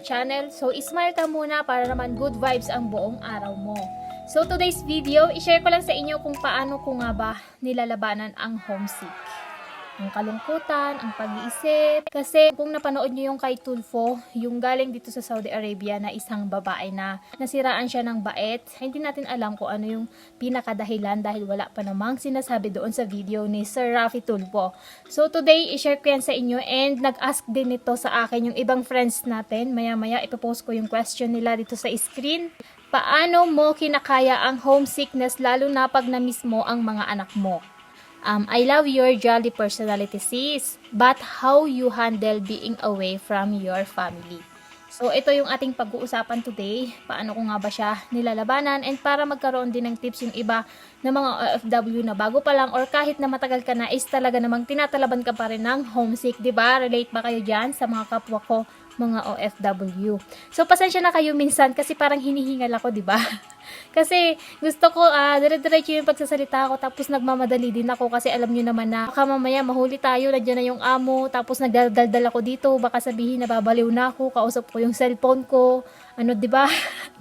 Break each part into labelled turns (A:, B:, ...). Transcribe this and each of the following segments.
A: channel. So, ismile ka muna para naman good vibes ang buong araw mo. So, today's video, i-share ko lang sa inyo kung paano ko nga ba nilalabanan ang homesick. Ang kalungkutan, ang pag-iisip. Kasi kung napanood nyo yung kay Tulfo, yung galing dito sa Saudi Arabia na isang babae na nasiraan siya ng bait, hindi natin alam kung ano yung pinakadahilan dahil wala pa namang sinasabi doon sa video ni Sir Rafi Tulfo. So today, i-share ko yan sa inyo and nag-ask din ito sa akin yung ibang friends natin. Maya-maya ipopost ko yung question nila dito sa screen. Paano mo kinakaya ang homesickness lalo na pag na-miss mo ang mga anak mo? I love your jolly personality, sis. But how you handle being away from your family? So, ito yung ating pag-uusapan today. Paano ko nga ba siya nilalabanan? And para magkaroon din ng tips yung iba na mga OFW na bago pa lang or kahit na matagal ka na is talaga namang tinatalaban ka pa rin ng homesick. Diba? Relate ba kayo dyan sa mga kapwa ko, mga OFW? So, pasensya na kayo minsan kasi parang hinihingal ako, diba? Kasi gusto ko dire-diretso yung pagsasalita ko tapos nagmamadali din ako kasi alam nyo naman na baka mamaya mahuli tayo, nandiyan na yung amo, tapos nagdaldal ako dito, baka sabihin na babaliw na ako, kausap ko yung cellphone ko, diba?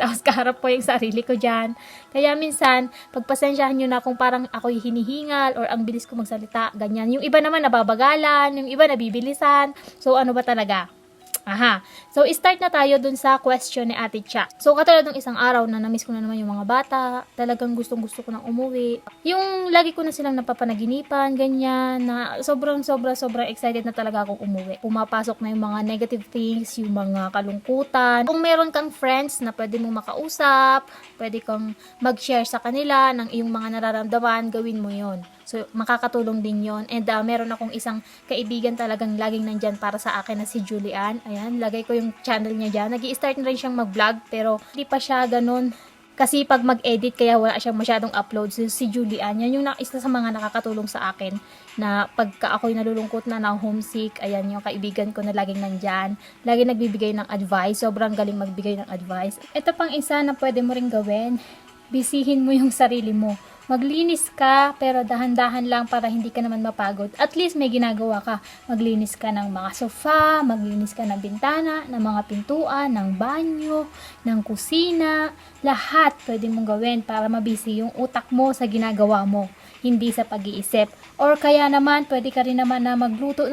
A: Tapos kaharap ko yung sarili ko dyan. Kaya minsan, pagpasensyahan nyo na kung parang ako'y hinihingal or ang bilis ko magsalita, ganyan. Yung iba naman nababagalan, yung iba nabibilisan. So ano ba talaga? So, start na tayo dun sa question ni Ate Cha. So, katulad ng isang araw na namiss ko na naman yung mga bata, talagang gustong-gusto ko nang umuwi. Yung lagi ko na silang napapanaginipan, ganyan, na sobrang excited na talaga akong umuwi. Pumapasok na yung mga negative things, yung mga kalungkutan. Kung meron kang friends na pwede mong makausap, pwede kang mag-share sa kanila ng iyong mga nararamdaman, gawin mo yon. So, makakatulong din yon. And meron akong isang kaibigan talagang laging nandyan para sa akin na si Julian. Ayan, lagay ko yung channel niya dyan. Nag-i-start na rin siyang mag-vlog, pero hindi pa siya ganun kasi pag mag-edit, kaya wala siyang masyadong upload. So, si Julian, yan yung isa sa mga nakakatulong sa akin na pagka ako'y nalulungkot na homesick, ayan yung kaibigan ko na laging nandyan. Laging nagbibigay ng advice. Sobrang galing magbigay ng advice. Ito pang isa na pwede mo rin gawin. Bisihin mo yung sarili mo. Maglinis ka, pero dahan-dahan lang para hindi ka naman mapagod. At least may ginagawa ka. Maglinis ka ng mga sofa, maglinis ka ng bintana, ng mga pintuan, ng banyo, ng kusina. Lahat pwede mong gawin para mabisi yung utak mo sa ginagawa mo, hindi sa pag-iisip. Or kaya naman, pwede ka rin naman na magluto,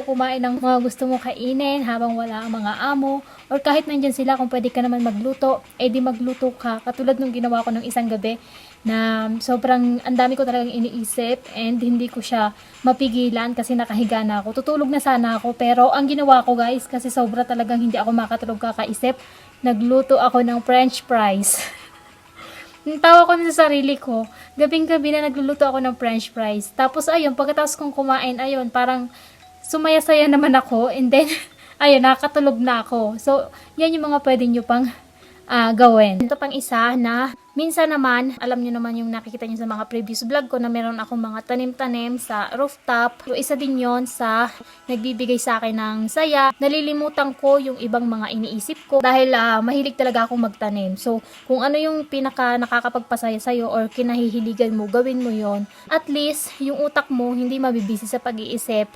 A: kumain ng mga gusto mo kainin habang wala ang mga amo. Or kahit nandyan sila, kung pwede ka naman magluto, di magluto ka. Katulad nung ginawa ko ng isang gabi, na sobrang ang dami ko talagang iniisip and hindi ko siya mapigilan kasi nakahiga na ako. Tutulog na sana ako, pero ang ginawa ko guys, kasi sobra talagang hindi ako makatulog kakaisip, nagluto ako ng french fries. Tawa ko na sa sarili ko, gabing-gabi na nagluluto ako ng french fries. Tapos ayun, pagkatapos kong kumain, ayun, parang sumaya-saya naman ako and then ayun, nakakatulog na ako. So, yan yung mga pwede nyo pang gawin. Ito pang isa na minsan naman, alam nyo naman yung nakikita nyo sa mga previous vlog ko na meron akong mga tanim-tanim sa rooftop. So, isa din yon sa nagbibigay sa akin ng saya. Nalilimutan ko yung ibang mga iniisip ko dahil mahilig talaga akong magtanim. So, kung ano yung pinaka nakakapagpasaya sa'yo or kinahihiligan mo, gawin mo yon. At least, yung utak mo hindi mabibisi sa pag-iisip.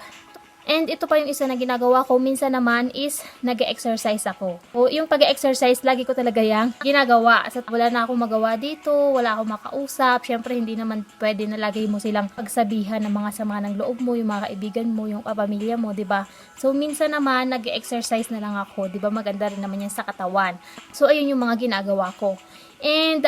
A: And ito pa yung isa na ginagawa ko, minsan naman is nag-exercise ako. O yung pag-exercise, lagi ko talaga yung ginagawa. At wala na akong magawa dito, wala akong makausap. Syempre, hindi naman pwede na lagi mo silang pagsabihan ng mga sama ng loob mo, yung mga kaibigan mo, yung pamilya mo, diba? So, minsan naman, nag-exercise na lang ako, diba? Maganda rin naman yan sa katawan. So, ayun yung mga ginagawa ko. And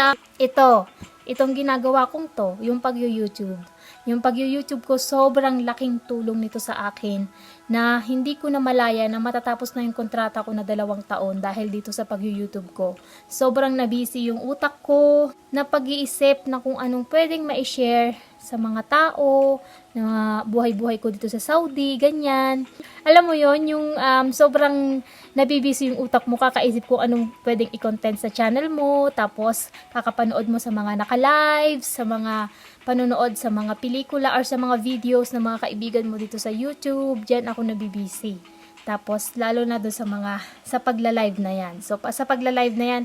A: itong ginagawa kong to, yung pag-YouTube. Yung pag-YouTube ko, sobrang laking tulong nito sa akin na hindi ko na malaya na matatapos na yung kontrata ko na 2 taon dahil dito sa pag-YouTube ko. Sobrang nabisi yung utak ko na pag-iisip na kung anong pwedeng ma-share sa mga tao, na buhay-buhay ko dito sa Saudi, ganyan. Alam mo yon yung sobrang nabibisi yung utak mo, kakaisip kung anong pwedeng i-content sa channel mo, tapos kakapanood mo sa mga naka-live, sa mga panonood sa mga pelikula or sa mga videos ng mga kaibigan mo dito sa YouTube. Diyan ako nabibisi. Tapos lalo na doon sa pagla-live na yan. So sa pagla-live na yan,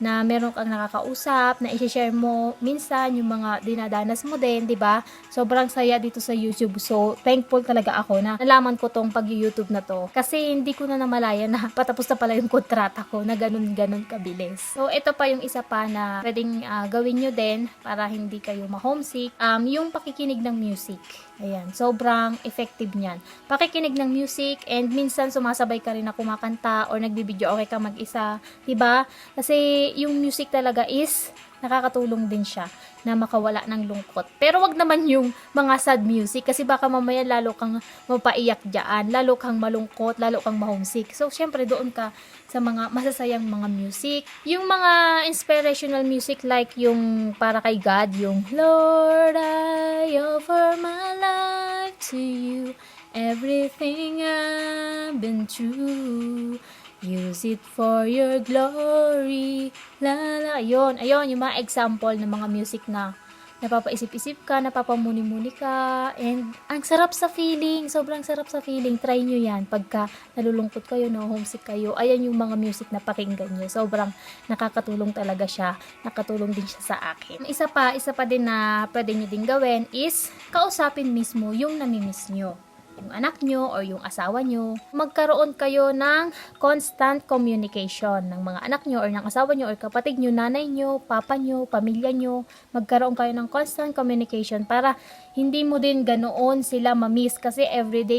A: na meron kang nakakausap, na i-share mo minsan yung mga dinadanas mo din, di ba? Sobrang saya dito sa YouTube. So, thankful talaga ako na nalaman ko tong pag-YouTube na to. Kasi hindi ko na namalaya na patapos na pala yung kontrata ko na ganun-ganun kabilis. So, ito pa yung isa pa na pwedeng gawin nyo din para hindi kayo ma-homesick. Yung pakikinig ng music. Ayan, sobrang effective niyan. Pakikinig ng music and minsan sumasabay ka rin na kumakanta or nagbibideo okay ka mag-isa, 'di ba? Kasi yung music talaga is nakakatulong din siya na makawala ng lungkot. Pero wag naman yung mga sad music kasi baka mamaya lalo kang mapaiyak diyan, lalo kang malungkot, lalo kang ma-homesick. So syempre doon ka sa mga masasayang mga music. Yung mga inspirational music like yung para kay God, yung Lord, I offer my life to you. Everything I've been through, use it for your glory. La la. Ayun, yung mga example ng mga music na napapaisip-isip ka, napapamuni-muni ka, and ang sarap sa feeling, sobrang sarap sa feeling. Try nyo yan pagka nalulungkot kayo, no, homesick kayo. Ayan yung mga music na pakinggan nyo. Sobrang nakakatulong talaga siya. Nakatulong din siya sa akin. Isa pa din na pwede nyo din gawin is kausapin mismo yung namimiss nyo. Yung anak nyo or yung asawa nyo, magkaroon kayo ng constant communication ng mga anak nyo or ng asawa nyo or kapatid nyo, nanay nyo, papa nyo, pamilya nyo, magkaroon kayo ng constant communication para hindi mo din ganoon sila mamiss kasi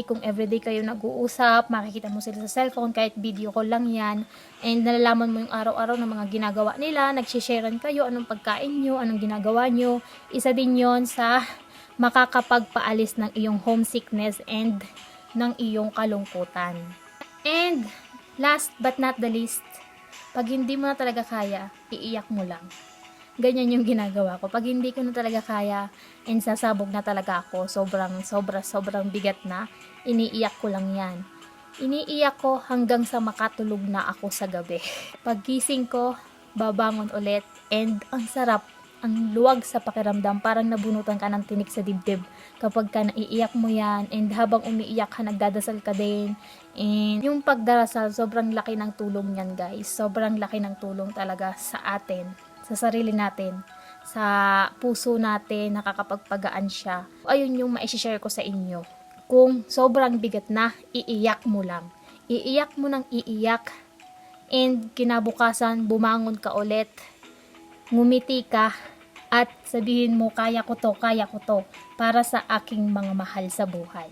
A: kung everyday kayo nag-uusap, makikita mo sila sa cellphone kahit video call lang yan and nalalaman mo yung araw-araw ng mga ginagawa nila, nagsisharean kayo, anong pagkain nyo, anong ginagawa nyo, isa din yon sa makakapagpaalis ng iyong homesickness and ng iyong kalungkutan. And last but not the least, pag hindi mo na talaga kaya, iiyak mo lang. Ganyan yung ginagawa ko. Pag hindi ko na talaga kaya and sasabog na talaga ako, sobrang bigat na, iniiyak ko lang yan. Iniiyak ko hanggang sa makatulog na ako sa gabi. Paggising ko, babangon ulit and ang sarap, ang luwag sa pakiramdam, parang nabunutan ka ng tinik sa dibdib kapag ka naiiyak mo yan and habang umiiyak ka, nagdadasal ka din and yung pagdarasal, sobrang laki ng tulong yan guys, sobrang laki ng tulong talaga sa atin, sa sarili natin, sa puso natin, nakakapagpagaan siya. Ayun yung ma-share ko sa inyo. Kung sobrang bigat na, iiyak mo lang, iiyak mo nang iiyak and kinabukasan, bumangon ka ulit, ngumiti ka at sabihin mo, kaya ko to para sa aking mga mahal sa buhay.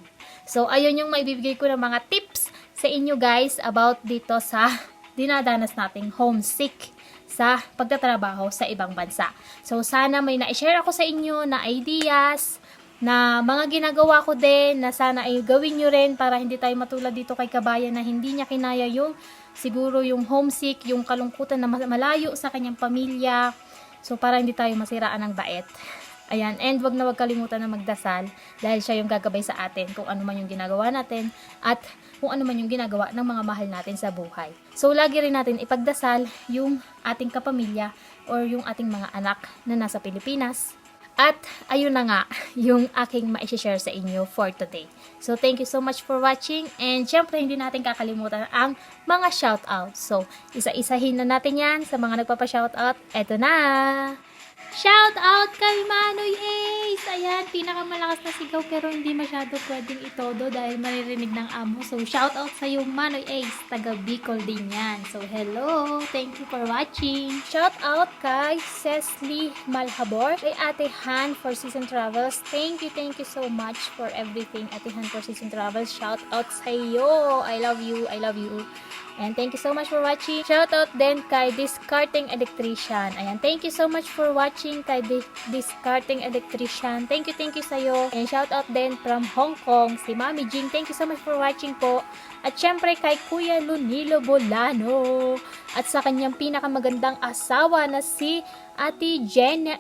A: So, ayun yung maibibigay ko ng mga tips sa inyo guys about dito sa dinadanas nating homesick sa pagtatrabaho sa ibang bansa. So, sana may na-share ako sa inyo na ideas, na mga ginagawa ko din, na sana ay gawin nyo rin para hindi tayo matulad dito kay kabayan na hindi niya kinaya yung siguro yung homesick, yung kalungkutan na malayo sa kanyang pamilya. So, para hindi tayo masiraan ng bait. Ayan, and wag na wag kalimutan na magdasal dahil siya yung gagabay sa atin kung ano man yung ginagawa natin at kung ano man yung ginagawa ng mga mahal natin sa buhay. So, lagi rin natin ipagdasal yung ating kapamilya or yung ating mga anak na nasa Pilipinas. At ayun na nga yung aking ma-share sa inyo for today. So thank you so much for watching and syempre hindi natin kakalimutan ang mga shoutout. So isa-isahin na natin yan sa mga nagpapa-shoutout. Eto na! Shoutout kay Manoy Ace! Ayan, pinakamalakas na sigaw pero hindi masyado pwedeng itodo dahil maririnig ng amo. So shoutout sa iyo Manoy Ace, taga Bicol din yan. So hello! Thank you for watching! Shoutout kay Cecily Malhabor, kay Ate Han for Season Travels. Thank you so much for everything Ate Han for Season Travels. Shoutout sa iyo! I love you! And thank you so much for watching. Shoutout din kay Discarding Electrician. Ayan, thank you so much for watching kay Discarding Electrician. Thank you sa'yo. And shoutout din from Hong Kong, si Mami Jing. Thank you so much for watching po. At syempre kay Kuya Lunilo Bolano. At sa kanyang pinakamagandang asawa na si Ate Janine.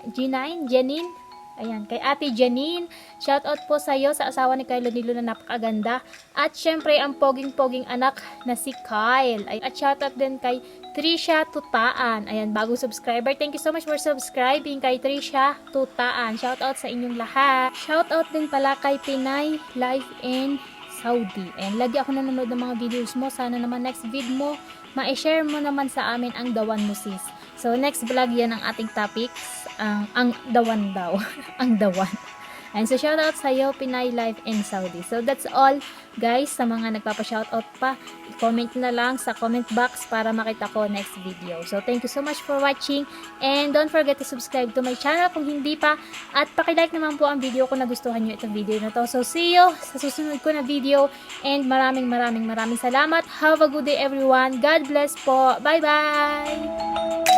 A: Ayan, kay Ate Janine, shoutout po sa iyo sa asawa ni Kyle Nilo na napakaganda. At syempre, ang poging-poging anak na si Kyle. At shoutout din kay Trisha Tutaan. Ayan, bagong subscriber. Thank you so much for subscribing kay Trisha Tutaan. Shoutout sa inyong lahat. Shoutout din pala kay Pinay Life in Saudi. Ayan, lagi ako nanonood ng mga videos mo. Sana naman next video mo, ma-share mo naman sa amin ang dawan mo sis. So, next vlog yan ang ating topics. Ang dawan daw. Ang dawan. And so, shoutout sa'yo, Pinay Life in Saudi. So, that's all, guys. Sa mga nagpapa-shoutout pa, comment na lang sa comment box para makita ko next video. So, thank you so much for watching. And don't forget to subscribe to my channel kung hindi pa. At pakilike naman po ang video kung nagustuhan nyo itong video na to. So, see you sa susunod ko na video. And maraming salamat. Have a good day, everyone. God bless po. Bye-bye!